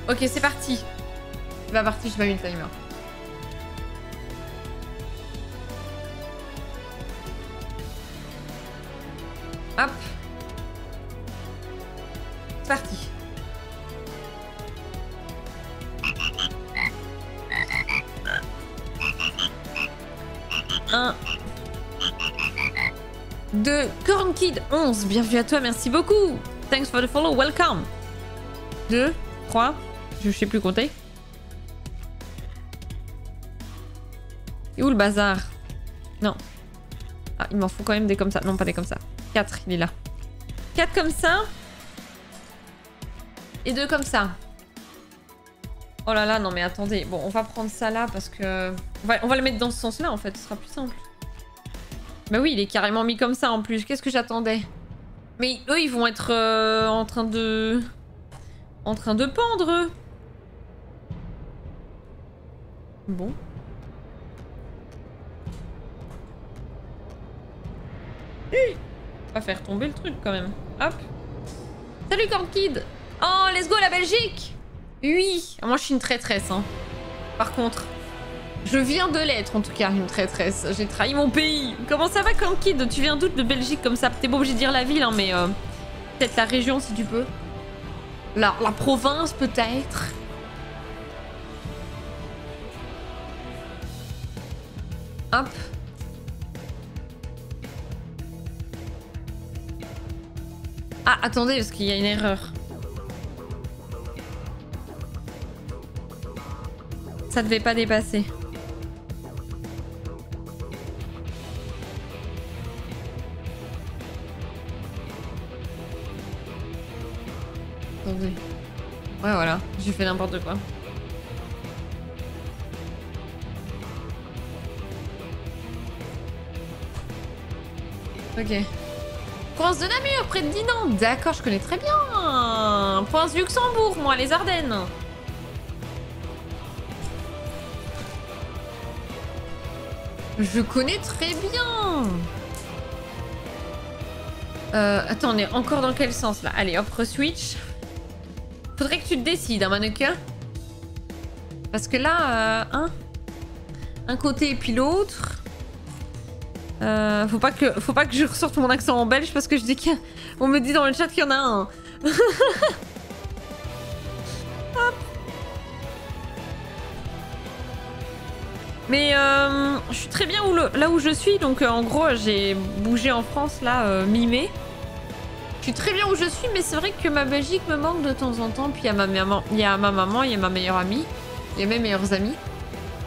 Ok, c'est parti. C'est pas parti, j'ai pas mis le timer. Hop. C'est parti. Un. 2. Corn Kid 11. Bienvenue à toi, merci beaucoup. Thanks for the follow, welcome. 2, 3. Je sais plus compter. Et où le bazar? Non. Ah, il m'en faut quand même des comme ça. Non, pas des comme ça. 4, il est là. 4 comme ça. Et 2 comme ça. Oh là là, non mais attendez. Bon, on va prendre ça là parce que... On va le mettre dans ce sens-là en fait, ce sera plus simple. Bah oui, il est carrément mis comme ça en plus. Qu'est-ce que j'attendais? Mais eux, ils vont être en train de pendre, eux. Bon. On va faire tomber le truc quand même. Hop. Salut Corn Kid. Oh, let's go la Belgique. Oui. Moi, je suis une traîtresse, hein. Par contre, je viens de l'être, en tout cas, une traîtresse. J'ai trahi mon pays. Comment ça va, Corn Kid? Tu viens d'où de Belgique comme ça? T'es pas obligé de dire la ville, hein, mais peut-être la région, si tu peux. La province, peut-être. Hop. Ah, attendez, parce qu'il y a une erreur. Ça devait pas dépasser. Attendez. Ouais, voilà. J'ai fait n'importe quoi. Ok. Province de Namur, près de Dinan. D'accord, je connais très bien. Province du Luxembourg, moi, les Ardennes. Je connais très bien. Attends, on est encore dans quel sens, là? Allez, hop, re-switch. Faudrait que tu te décides, hein, mannequin. Parce que là, un côté et puis l'autre... faut pas que je ressorte mon accent en belge parce que je dis qu'on me dit dans le chat qu'il y en a un. Hop. Mais je suis très bien là où je suis, donc en gros j'ai bougé en France là mi-mai. Je suis très bien où je suis, mais c'est vrai que ma Belgique me manque de temps en temps. Puis il y a ma maman, il y a ma meilleure amie, il y a mes meilleurs amis,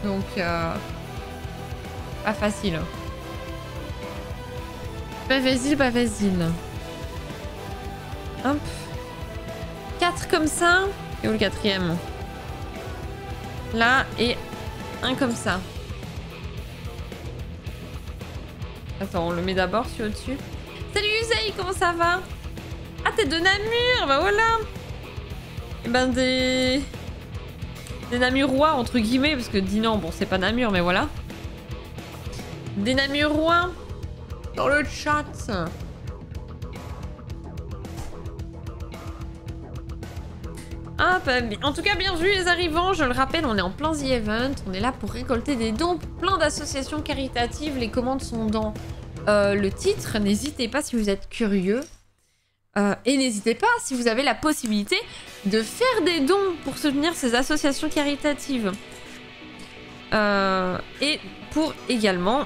donc pas facile. Pas facile, pas facile. Hop. 4 comme ça. Et où le quatrième? Là, et un comme ça. Attends, on le met d'abord sur au-dessus. Salut Usaï, comment ça va? Ah, t'es de Namur, bah voilà. Et ben des Namurois, entre guillemets, parce que Dinan, bon, c'est pas Namur, mais voilà. Des Namurois. Dans le chat. Ah, bah, en tout cas, bienvenue les arrivants. Je le rappelle, on est en plein The Event. On est là pour récolter des dons pour plein d'associations caritatives. Les commandes sont dans le titre. N'hésitez pas si vous êtes curieux. Et n'hésitez pas si vous avez la possibilité de faire des dons pour soutenir ces associations caritatives. Et pour également...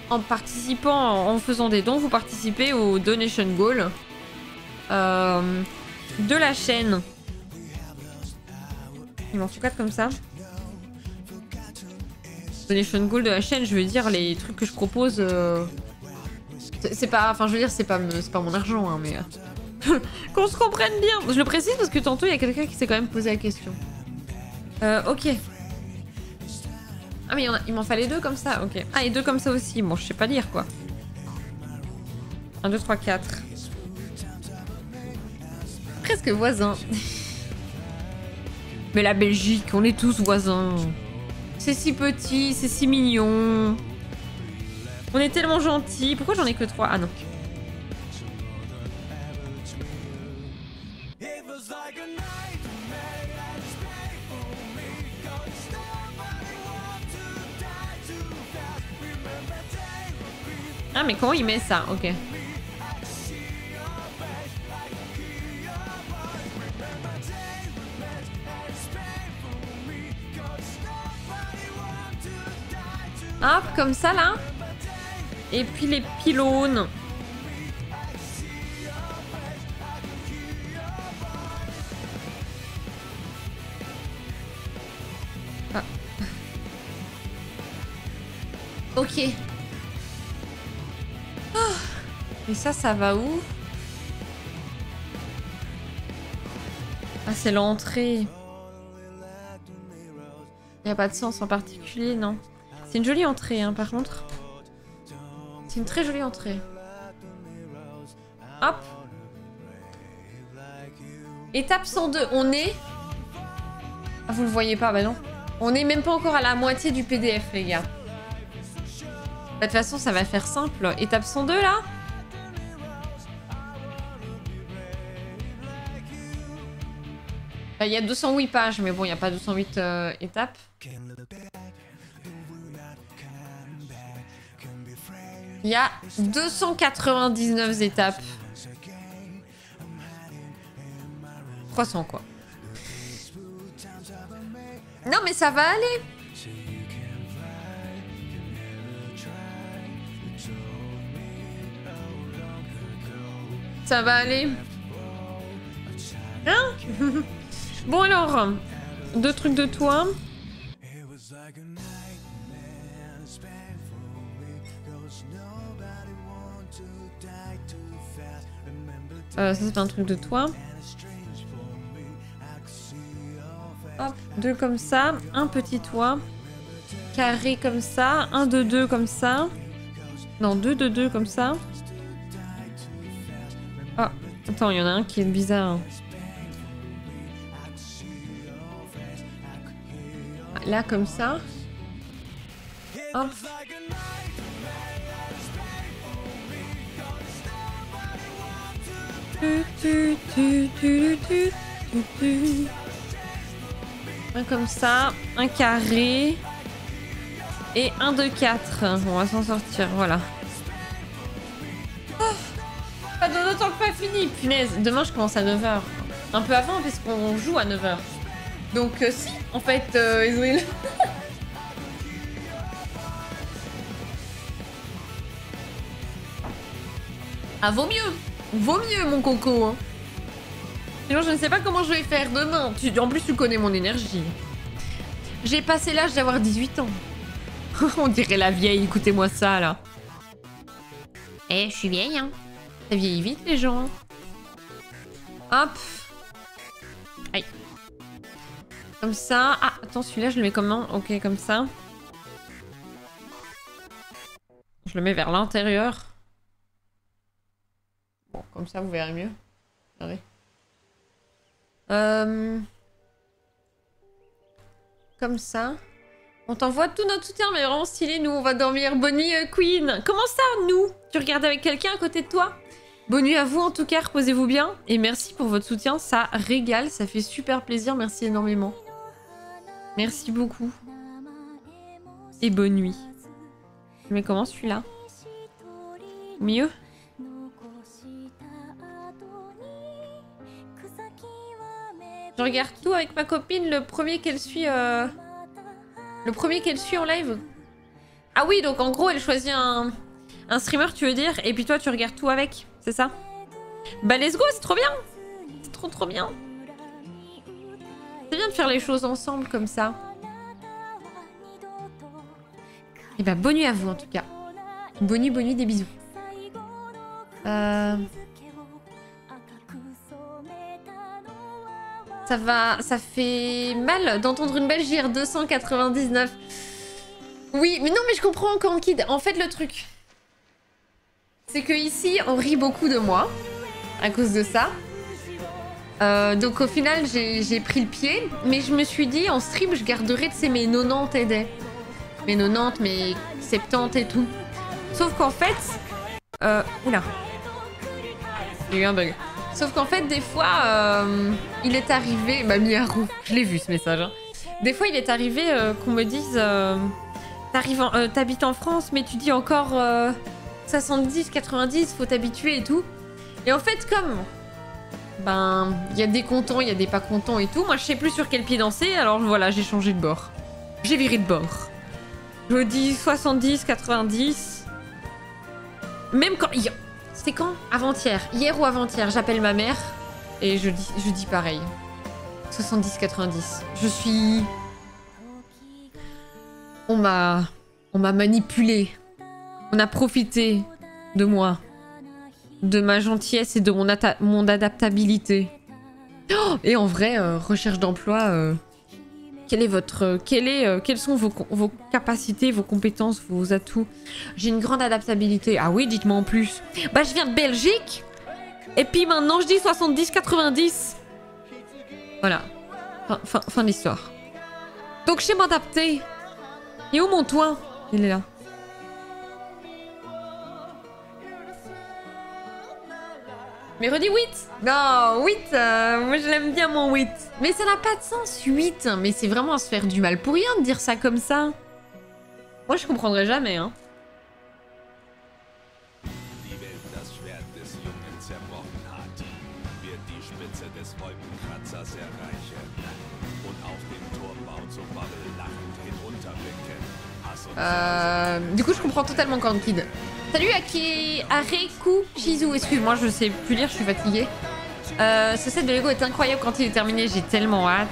En participant, en faisant des dons, vous participez au donation goal de la chaîne. Il m'en faut 4 comme ça. Donation goal de la chaîne, je veux dire les trucs que je propose. C'est pas, enfin je veux dire c'est pas mon argent, hein, mais qu'on se comprenne bien. Je le précise parce que tantôt il y a quelqu'un qui s'est quand même posé la question. Ok. Ah mais il m'en fallait 2 comme ça, ok. Ah et 2 comme ça aussi, bon je sais pas lire quoi. 1, 2, 3, 4. Presque voisins. Mais la Belgique, on est tous voisins. C'est si petit, c'est si mignon. On est tellement gentils. Pourquoi j'en ai que 3? Ah non. Ah, mais comment il met ça? Ok. Hop, comme ça, là. Et puis les pylônes. Ah. Ok. Oh. Et ça va où? Ah, c'est l'entrée. Il n'y a pas de sens en particulier, non. C'est une jolie entrée, hein, par contre. C'est une très jolie entrée. Hop. Étape 102. On est... Ah, vous le voyez pas, bah non. On est même pas encore à la moitié du PDF, les gars. De toute façon, ça va faire simple. Étape 102, là. Il y a 208 pages, mais bon, il n'y a pas 208 étapes. Il y a 299 étapes. 300, quoi. Non, mais ça va aller. Ça va aller. Hein? Bon alors, 2 trucs de toi. Ça c'est un truc de toi. Hop, 2 comme ça, un petit toit. Carré comme ça, 1 de 2 comme ça. Non, 2 de 2 comme ça. Ah, attends, il y en a un qui est bizarre. Là, comme ça. Hop. Un comme ça, un carré. Et un de 4. On va s'en sortir, voilà. Oh, pas d'autant que pas fini, punaise. Demain, je commence à 9h. Un peu avant, parce qu'on joue à 9h. Donc, si, en fait, Ezoïl. Ah, vaut mieux. Vaut mieux, mon coco. Hein. Sinon, je ne sais pas comment je vais faire demain. En plus, tu connais mon énergie. J'ai passé l'âge d'avoir 18 ans. On dirait la vieille, écoutez-moi ça, là. Eh, je suis vieille, hein. Ça vieillit vite, les gens. Hop. Aïe. Comme ça. Ah, attends, celui-là, je le mets comment? Ok, comme ça. Je le mets vers l'intérieur. Bon, comme ça, vous verrez mieux. Regardez. Comme ça. On t'envoie tout notre soutien, mais vraiment stylé. Nous, on va dormir. Bonne nuit, Queen. Comment ça, nous? Tu regardes avec quelqu'un à côté de toi? Bonne nuit à vous, en tout cas. Reposez-vous bien. Et merci pour votre soutien. Ça régale. Ça fait super plaisir. Merci énormément. Merci beaucoup. Et bonne nuit. Mais comment celui-là? Mieux? Je regarde tout avec ma copine. Le premier qu'elle suit... Le premier qu'elle suit en live. Ah oui, donc en gros, elle choisit un streamer, tu veux dire, et puis toi, tu regardes tout avec. C'est ça? Bah, let's go, c'est trop bien. C'est trop bien. C'est bien de faire les choses ensemble, comme ça. Et bah, bonne nuit à vous, en tout cas. Bonne nuit, des bisous. Ça fait mal d'entendre une Belge dire 299. Oui, mais non, mais je comprends, Kankid. En fait, le truc, c'est que ici, on rit beaucoup de moi à cause de ça. Donc au final, j'ai pris le pied, mais je me suis dit, en stream, je garderai, tu sais, mes 90 aides. Mes 90, mes 70 et tout. Sauf qu'en fait... oula. Il y a eu un bug. Sauf qu'en fait, des fois, il est arrivé... Bah, Miarou, je l'ai vu ce message. Hein. Des fois, il est arrivé qu'on me dise... T'habites en France, mais tu dis encore 70, 90, faut t'habituer et tout. Et en fait, comme... Ben, il y a des contents, il y a des pas contents et tout. Moi, je sais plus sur quel pied danser, alors voilà, j'ai changé de bord. J'ai viré de bord. Je dis 70, 90. Même quand... C'était quand? Avant-hier. Hier ou avant-hier, j'appelle ma mère et je dis pareil. 70, 90. Je suis... On m'a manipulé. On a profité de moi. De ma gentillesse et de mon adaptabilité. Oh, et en vrai, recherche d'emploi, quelles sont vos capacités, vos compétences, vos atouts? J'ai une grande adaptabilité. Ah oui, dites-moi en plus. Bah, je viens de Belgique. Et puis maintenant, je dis 70-90. Voilà. Fin de l'histoire. Donc, je sais m'adapter. Et où mon toit? Il est là. Mais redis 8. Non, 8, moi je l'aime bien mon 8. Mais ça n'a pas de sens, 8. Mais c'est vraiment à se faire du mal pour rien de dire ça comme ça. Moi je comprendrai jamais, hein. Du coup je comprends totalement Corn Kid. Salut Areku Shizu, excuse-moi, je sais plus lire, je suis fatiguée. Ce set de Lego est incroyable quand il est terminé, j'ai tellement hâte.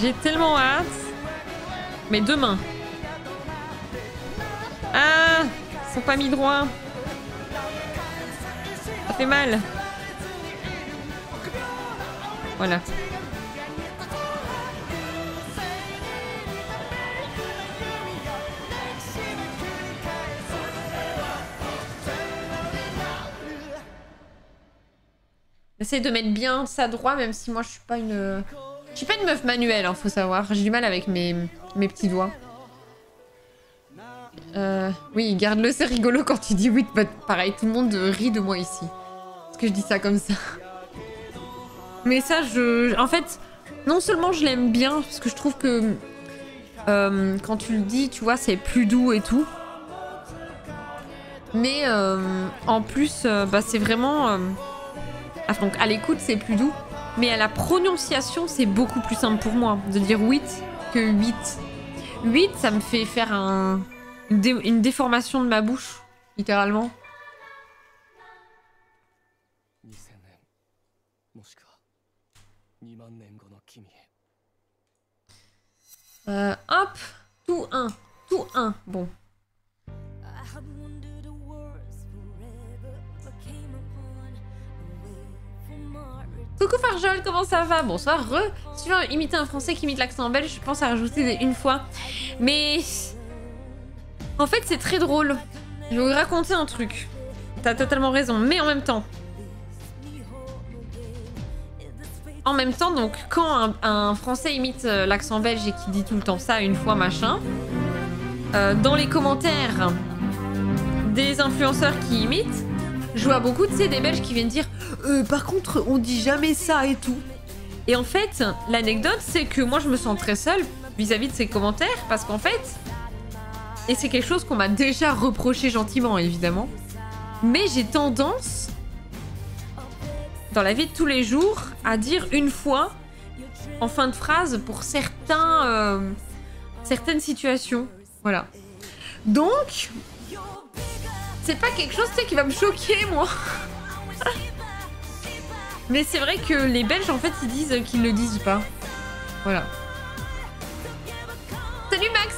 J'ai tellement hâte. Mais demain. Ah, ils sont pas mis droit. Ça fait mal. Voilà. J'essaie de mettre bien ça droit, même si moi je suis pas une... Je suis pas une meuf manuelle, hein, faut savoir. J'ai du mal avec mes petits doigts. Oui, garde-le, c'est rigolo quand tu dis oui. Bah, pareil, tout le monde rit de moi ici. Parce que je dis ça comme ça. Mais ça, en fait, non seulement je l'aime bien, parce que je trouve que... quand tu le dis, tu vois, c'est plus doux et tout. Mais en plus, bah, c'est vraiment... donc à l'écoute c'est plus doux, mais à la prononciation c'est beaucoup plus simple pour moi de dire 8 que 8. 8 ça me fait faire une déformation de ma bouche, littéralement. Hop, tout un, bon. Coucou Farjol, comment ça va? Bonsoir, Si tu veux imiter un français qui imite l'accent belge, je pense à rajouter une fois. Mais... En fait, c'est très drôle. Je vais vous raconter un truc. T'as totalement raison, mais en même temps... donc, quand un français imite l'accent belge et qui dit tout le temps ça, une fois machin, dans les commentaires des influenceurs qui imitent, je vois beaucoup, tu sais, des Belges qui viennent dire par contre, on dit jamais ça et tout. Et en fait, l'anecdote, c'est que moi, je me sens très seule vis-à-vis de ces commentaires, parce qu'en fait, et c'est quelque chose qu'on m'a déjà reproché gentiment, évidemment, mais j'ai tendance, dans la vie de tous les jours, à dire une fois, en fin de phrase, pour certaines situations. Voilà. Donc... C'est pas quelque chose, tu sais, qui va me choquer, moi. Mais c'est vrai que les Belges, en fait, ils disent qu'ils le disent pas. Voilà. Salut Max.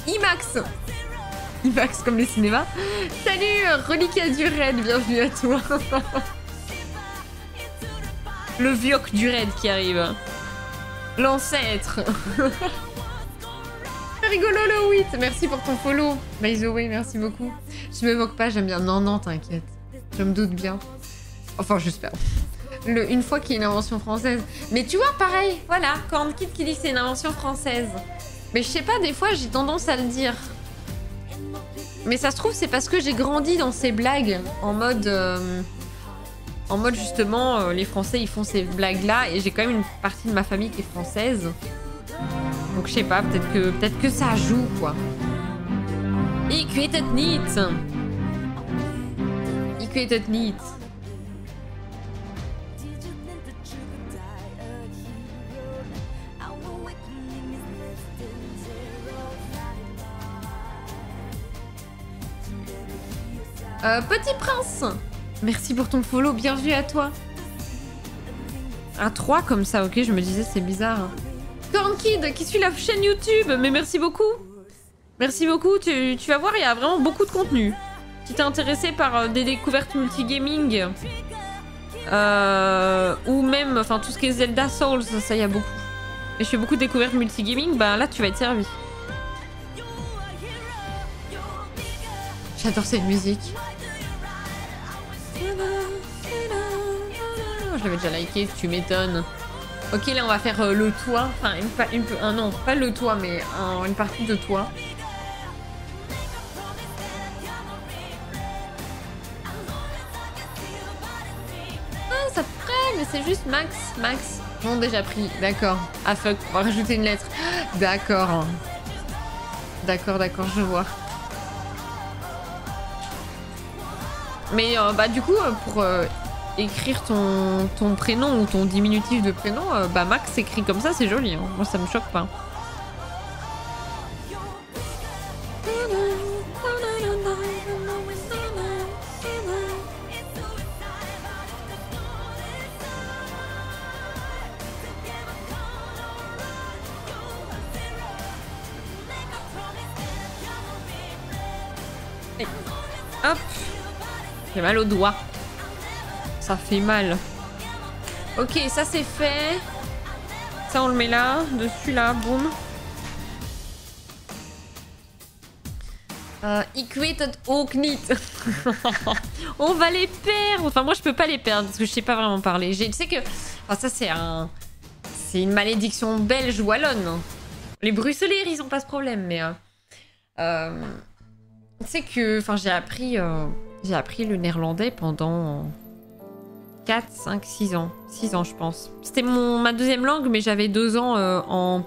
IMAX. IMAX comme le cinéma. Salut Reliquat du Raid, bienvenue à toi. Le Vioc du Raid qui arrive. L'ancêtre. Rigolo le 8, merci pour ton follow. By the way, merci beaucoup. Je me moque pas, j'aime bien. Non, t'inquiète. Je me doute bien. Enfin, j'espère. Une fois qu'il y a une invention française. Mais tu vois, pareil, voilà, Corn Kid qui dit que c'est une invention française. Mais je sais pas, des fois, j'ai tendance à le dire. Mais ça se trouve, c'est parce que j'ai grandi dans ces blagues. En mode justement, les Français, ils font ces blagues-là. Et j'ai quand même une partie de ma famille qui est française. Donc je sais pas, peut-être que ça joue, quoi. Ik weet het niet. Equated Neat. Petit prince, merci pour ton follow, bienvenue à toi. À 3 comme ça, ok, je me disais c'est bizarre. Corn Kid qui suit la chaîne YouTube, mais merci beaucoup. Merci beaucoup, tu vas voir, il y a vraiment beaucoup de contenu. Si t'es intéressé par des découvertes multigaming, ou même, enfin tout ce qui est Zelda Souls, ça y a beaucoup. Et je fais beaucoup de découvertes multigaming, bah là tu vas être servi. J'adore cette musique. Je l'avais déjà liké, tu m'étonnes. Ok, là on va faire le toit. Enfin, non, pas le toit, mais une partie de toit. Ah, ça te ferait, mais c'est juste Max. Max. Ils ont déjà pris, d'accord. Ah fuck, on va rajouter une lettre. D'accord. D'accord, je vois. Mais bah du coup, pour écrire ton prénom ou ton diminutif de prénom, bah Max écrit comme ça, c'est joli. Hein. Moi, ça me choque pas. Et hop. J'ai mal au doigt. Ça fait mal. Ok, ça c'est fait. Ça on le met là, dessus là, boum. Equated Oak Knit. On va les perdre. Enfin moi je peux pas les perdre parce que je sais pas vraiment parler. Tu sais que... Enfin ça c'est une malédiction belge wallonne. Les bruxelliers ils ont pas ce problème mais... Tu sais que... Enfin j'ai appris le néerlandais pendant 4, 5, 6 ans. 6 ans, je pense. C'était ma deuxième langue, mais j'avais 2 ans en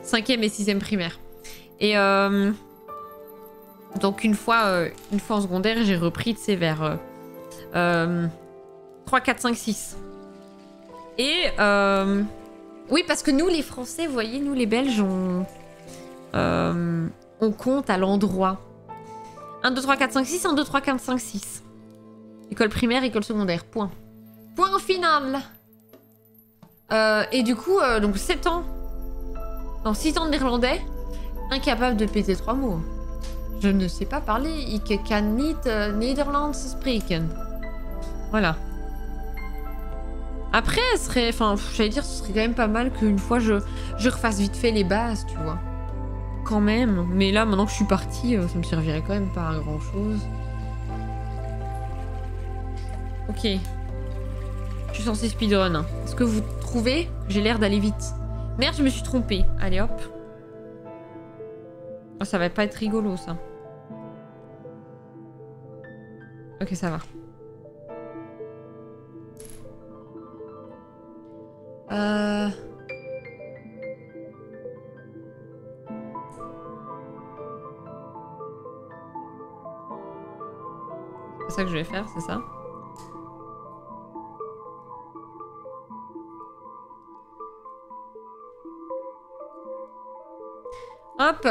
5e et 6e primaire. Et donc une fois en secondaire, j'ai repris, tu sais, vers 3, 4, 5, 6. Et oui, parce que nous, les Français, vous voyez, nous, les Belges, on compte à l'endroit. 1, 2, 3, 4, 5, 6, 1, 2, 3, 4, 5, 6. École primaire, école secondaire, point. Point final. Et du coup, donc 7 ans. Non, 6 ans de néerlandais. Incapable de péter 3 mots. Je ne sais pas parler. Ik kan niet Nederlands spreken. Voilà. Après, ce serait... Enfin, j'allais dire, ce serait quand même pas mal qu'une fois, je refasse vite fait les bases, tu vois. Quand même. Mais là, maintenant que je suis partie, ça me servirait quand même pas à grand-chose. Ok. Je suis censée speedrun. Est-ce que vous trouvez que j'ai l'air d'aller vite? Merde, je me suis trompée. Allez, hop. Oh, ça va pas être rigolo, ça. Ok, ça va. C'est ça que je vais faire, c'est ça? Hop.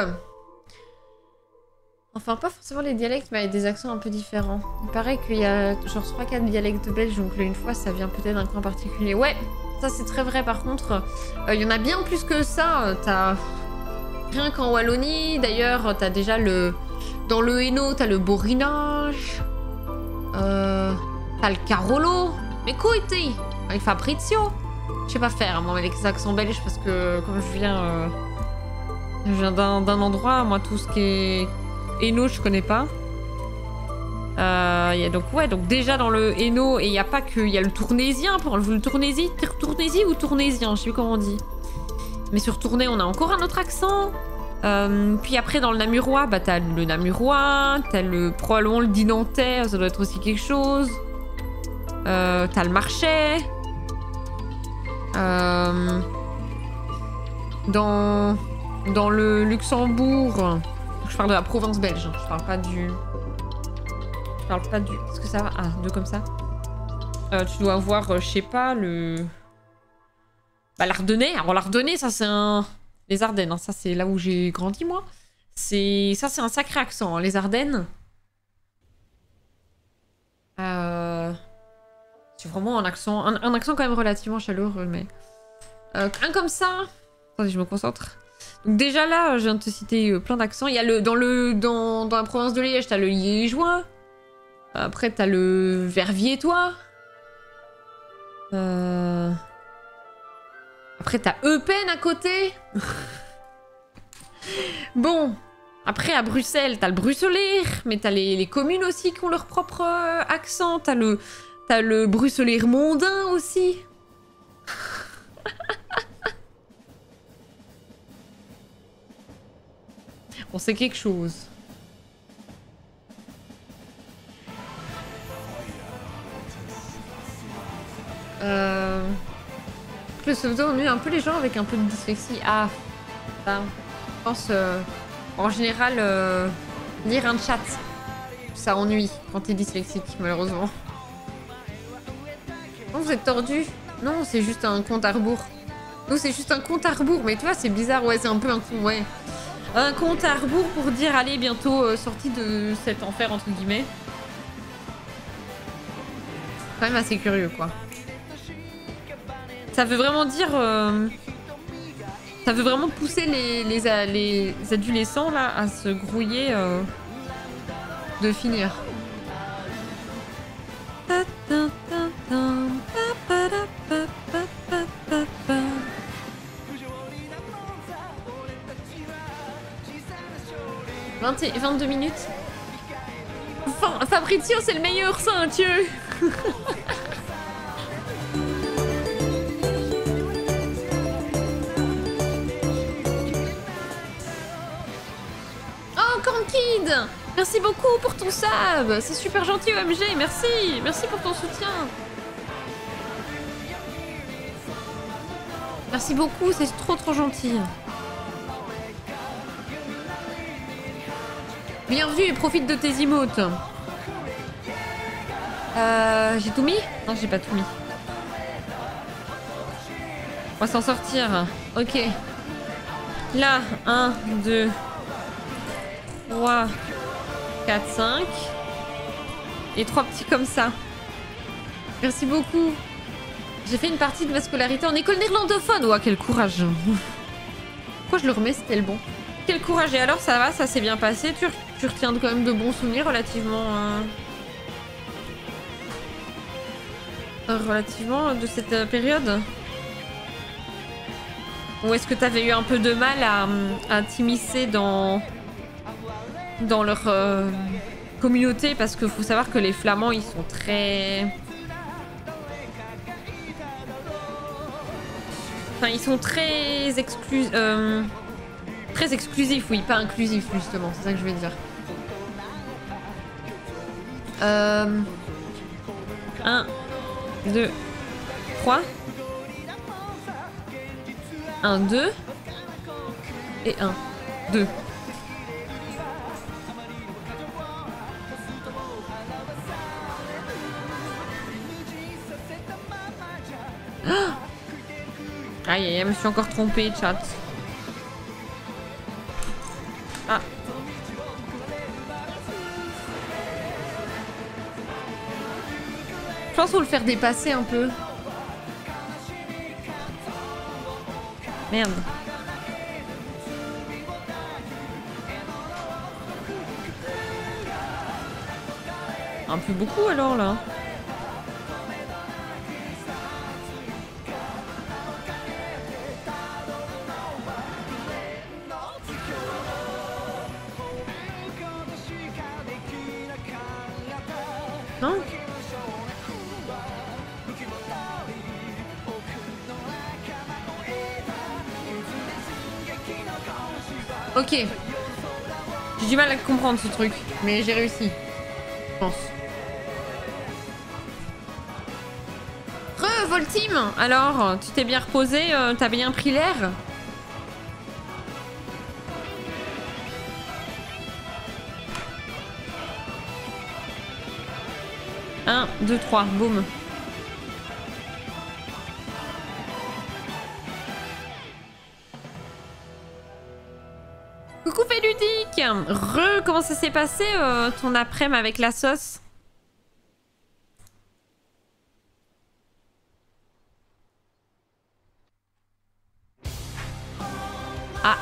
Enfin, pas forcément les dialectes, mais avec des accents un peu différents. Il paraît qu'il y a genre 3-4 dialectes belges, donc là, une fois, ça vient peut-être d'un coin particulier. Ouais, ça c'est très vrai par contre. Il y en a bien plus que ça. T'as... Rien qu'en Wallonie, d'ailleurs, t'as déjà le... Dans le Hainaut, t'as le borinage. T'as le Carolo. Mais écoutez, avec Fabrizio. Je sais pas faire, moi, avec les accents belges, parce que comme je viens d'un endroit, moi, tout ce qui est Hainaut, je connais pas. Y a donc, ouais, donc déjà dans le Hainaut, et il n'y a pas que... Il y a le tournésien, pour le tournésie ou tournésien, je sais plus comment on dit. Mais sur Tournai, on a encore un autre accent. Puis après, dans le namurois, bah t'as le namurois, t'as probablement le dinantais, ça doit être aussi quelque chose. T'as le marchais. Dans le Luxembourg, je parle de la province belge, je parle pas du... parle pas du... Est-ce que ça va? Ah, deux comme ça. Tu dois avoir, je sais pas, le... Bah, l'Ardennais. Alors, l'Ardennais, ça, c'est un... Les Ardennes, hein, ça, c'est là où j'ai grandi, moi. Ça, c'est un sacré accent, hein, les Ardennes. C'est vraiment un accent quand même relativement chaleureux, mais... un comme ça... Attendez, je me concentre. Donc déjà là, je viens de te citer plein d'accents. Il y a le... Dans la province de Liège, t'as le liégeois. Après, t'as le verviétois. Après, t'as Eupen à côté. Bon. Après, à Bruxelles, t'as le bruxelaire. Mais t'as les communes aussi qui ont leur propre accent. T'as le bruxelaire mondain aussi. On sait quelque chose. Le pseudo ennuie un peu les gens avec un peu de dyslexie. Ah, ça. Je pense, en général, lire un chat, ça ennuie quand t'es dyslexique, malheureusement. Non, vous êtes tordu? Non, c'est juste un compte à rebours. Nous, c'est juste un compte à rebours, mais tu vois, c'est bizarre, ouais, c'est un peu un coup, ouais. Un compte à rebours pour dire, allez, bientôt sortie de cet enfer, entre guillemets. Quand même assez curieux, quoi. Ça veut vraiment dire... ça veut vraiment pousser les adolescents, là, à se grouiller de finir. 22 minutes. Fabrizio, c'est le meilleur, ça, Dieu. Oh, Cornkid, merci beaucoup pour ton sub. C'est super gentil, OMG. Merci. Merci pour ton soutien. Merci beaucoup, c'est trop gentil. Bienvenue et profite de tes emotes. J'ai tout mis? Non, j'ai pas tout mis. On va s'en sortir. Ok. Là, 1, 2, 3, 4, 5. Et 3 petits comme ça. Merci beaucoup. J'ai fait une partie de ma scolarité en école néerlandophone. Ouah, quel courage. Pourquoi je le remets? C'était le bon. Quel courage. Et alors, ça va? Ça s'est bien passé? Tu retiens quand même de bons souvenirs relativement... relativement de cette période? Ou est-ce que t'avais eu un peu de mal à t'immiscer dans leur communauté? Parce qu'il faut savoir que les Flamands, ils sont très... Enfin, ils sont très très exclusifs, oui, pas inclusifs, justement, c'est ça que je veux dire. 1, 2, 3. 1, 2. Et 1, 2. Aïe, aïe, je me suis encore trompée, chat. Ah. Je pense qu'il faut le faire dépasser un peu. Merde. Un peu beaucoup alors là. Non? Ok. J'ai du mal à comprendre ce truc, mais j'ai réussi. Je pense. Voltim, alors, tu t'es bien reposé, t'as bien pris l'air? 1, 2, 3, boum. Coucou Féludique. Comment ça s'est passé ton après-midi avec la sauce? Ah.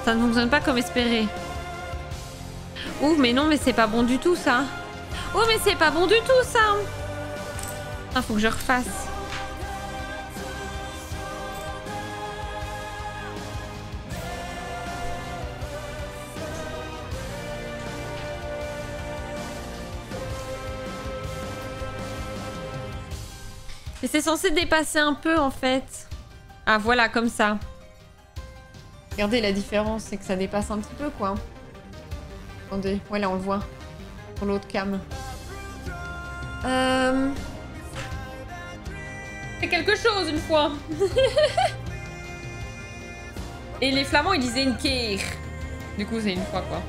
Ça ne fonctionne pas comme espéré. Ouh, mais non, mais c'est pas bon du tout, ça. Oh, mais c'est pas bon du tout, ça. Ah, faut que je refasse. Mais c'est censé dépasser un peu, en fait. Ah, voilà, comme ça. Regardez, la différence, c'est que ça dépasse un petit peu, quoi. Attendez, ouais, là, on le voit. Pour l'autre cam. C'est quelque chose, une fois. Et les Flamands, ils disaient une keer. Du coup, c'est une fois, quoi.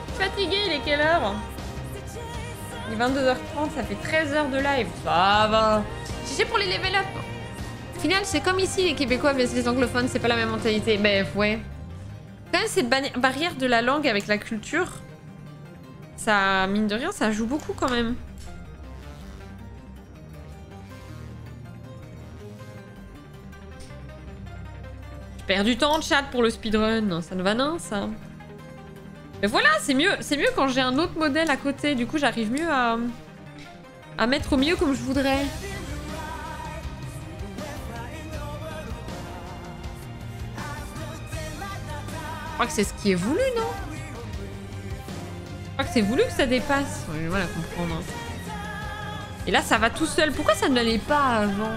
Je suis fatiguée, il est quelle heure? Il est 22h30, ça fait 13 heures de live. Ça va. GG pour les level up. Au final, c'est comme ici, les Québécois mais les anglophones, c'est pas la même mentalité. Ben, ouais. Quand même, cette barrière de la langue avec la culture, ça, mine de rien, ça joue beaucoup quand même. Je perds du temps en chat pour le speedrun. Ça ne va non, ça. Mais voilà, c'est mieux quand j'ai un autre modèle à côté. Du coup, j'arrive mieux à mettre au milieu comme je voudrais. Je crois que c'est ce qui est voulu, non? Je crois que c'est voulu que ça dépasse. J'ai mal à comprendre. Et là, ça va tout seul. Pourquoi ça ne l'allait pas avant?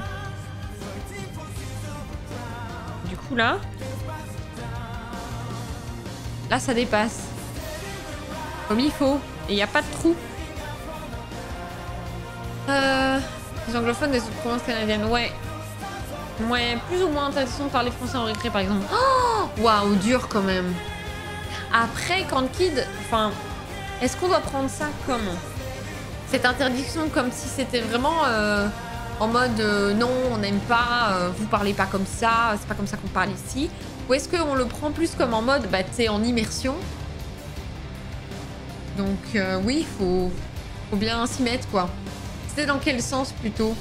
Du coup, là... Là, ça dépasse. Comme il faut. Et il n'y a pas de trou. Les anglophones des autres provinces canadiennes, ouais. Ouais, plus ou moins intéressant de parler français en récré, par exemple. Oh, waouh, dur quand même. Après, quand kid, enfin, est-ce qu'on doit prendre ça comme cette interdiction, comme si c'était vraiment en mode non, on n'aime pas, vous parlez pas comme ça, c'est pas comme ça qu'on parle ici. Ou est-ce qu'on le prend plus comme en mode, bah, tu sais, en immersion? Donc, oui, faut bien s'y mettre, quoi. C'était dans quel sens plutôt?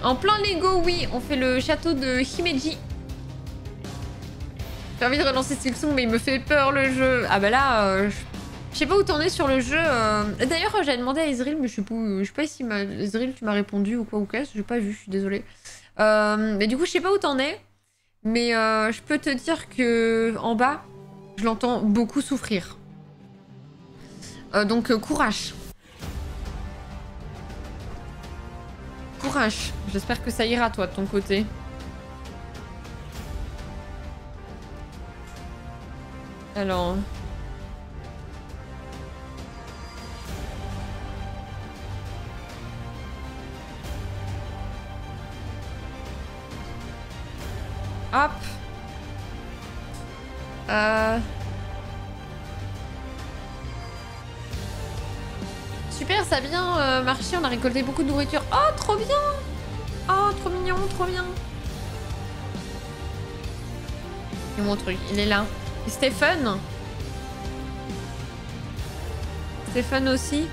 En plein Lego, oui, on fait le château de Himeji. J'ai envie de relancer Silksong, mais il me fait peur le jeu. Ah bah là, je sais pas où t'en es sur le jeu. D'ailleurs, j'avais demandé à Ezreal, mais je sais pas si Ezreal tu m'as répondu ou quoi ou qu'est-ce. J'ai pas vu, je suis désolée. Mais du coup, je sais pas où t'en es. Mais je peux te dire que en bas, je l'entends beaucoup souffrir. Donc courage. Courage. J'espère que ça ira, toi, de ton côté. Alors... Hop. Super, ça a bien marché, on a récolté beaucoup de nourriture. Oh, trop bien! Oh, trop mignon, trop bien. Et mon truc, il est là. Et Stephen? Stephen aussi?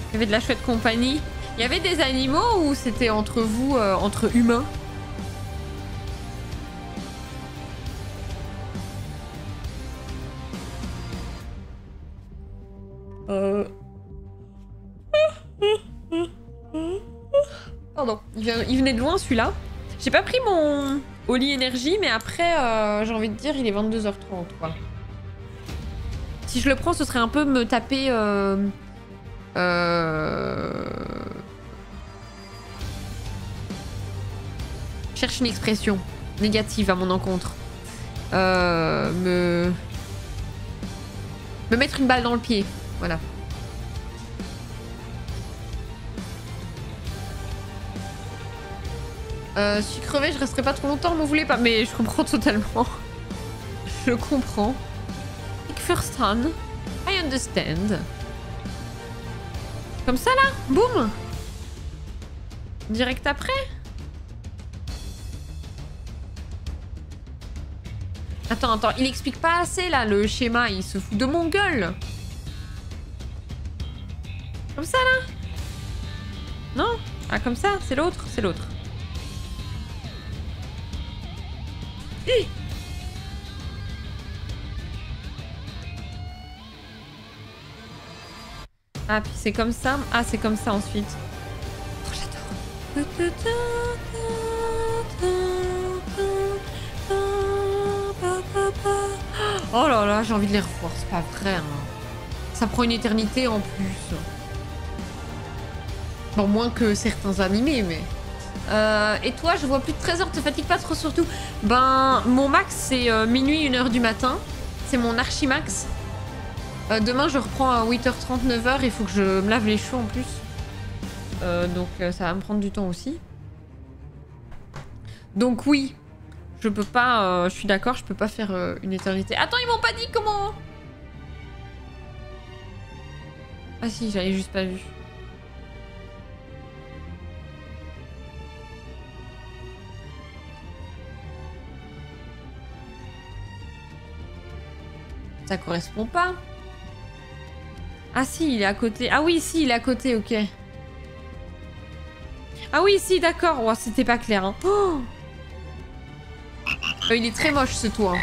Il y avait de la chouette compagnie. Il y avait des animaux ou c'était entre vous, entre humains? Pardon, il venait de loin celui-là. J'ai pas pris mon Oli énergie, mais après, j'ai envie de dire, il est 22h30, quoi. Si je le prends, ce serait un peu me taper... Cherche une expression négative à mon encontre. Me mettre une balle dans le pied, voilà. Si je suis crevée, je resterai pas trop longtemps, m'en voulez pas. Mais je comprends totalement. Je comprends. First hand, I understand. Comme ça là, boum. Direct après. Attends, attends, il explique pas assez là le schéma, il se fout de mon gueule. Comme ça là? Non? Ah comme ça, c'est l'autre, c'est l'autre. Ah puis c'est comme ça. Ah c'est comme ça ensuite. Oh j'adore. Oh là là, j'ai envie de les revoir, c'est pas vrai. Hein. Ça prend une éternité en plus. Bon, moins que certains animés, mais... et toi, je vois plus de 13 heures, te fatigue pas trop surtout. Ben, mon max, c'est minuit, 1h du matin. C'est mon archi-max. Demain, je reprends à 8h30, 9h. Il faut que je me lave les cheveux en plus. Donc, ça va me prendre du temps aussi. Donc, oui. Je peux pas... je suis d'accord, je peux pas faire une éternité. Attends, ils m'ont pas dit comment... Ah si, j'avais juste pas vu. Ça correspond pas. Ah si, il est à côté. Ah oui, si, il est à côté, ok. Ah oui, si, d'accord. Oh, c'était pas clair. Hein. Oh il est très moche, ce toit.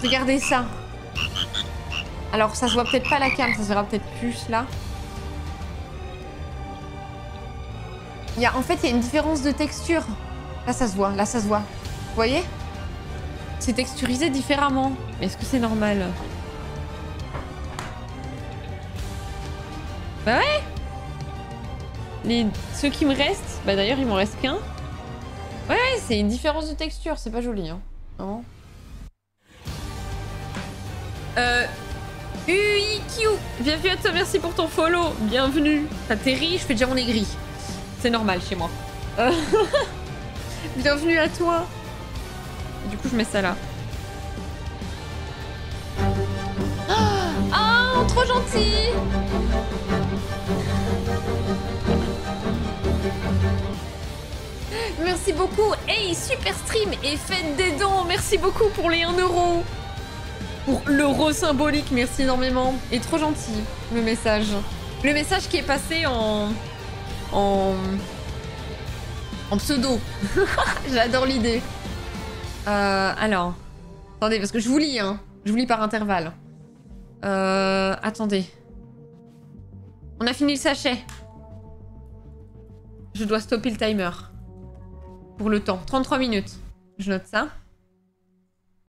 Regardez ça. Alors, ça se voit peut-être pas à la cam, ça se verra peut-être plus là. En fait, il y a une différence de texture. Là, ça se voit. Là, ça se voit. Vous voyez? C'est texturisé différemment. Est-ce que c'est normal? Bah ouais. Ceux qui me restent, bah d'ailleurs il m'en reste qu'un. Ouais, c'est une différence de texture, c'est pas joli hein. Vraiment. UIQ, bienvenue à toi, merci pour ton follow. Bienvenue. T'atterris, je fais déjà mon aigri. C'est normal chez moi. Bienvenue à toi. Du coup je mets ça là. Oh, trop gentil. Merci beaucoup. Hey, super stream et faites des dons. Merci beaucoup pour les 1 €. Pour l'euro symbolique, merci énormément. Et trop gentil, le message. Le message qui est passé en pseudo. J'adore l'idée. Alors. Attendez, parce que je vous lis, hein. Je vous lis par intervalle. Attendez. On a fini le sachet. Je dois stopper le timer. Pour le temps. 33 minutes. Je note ça.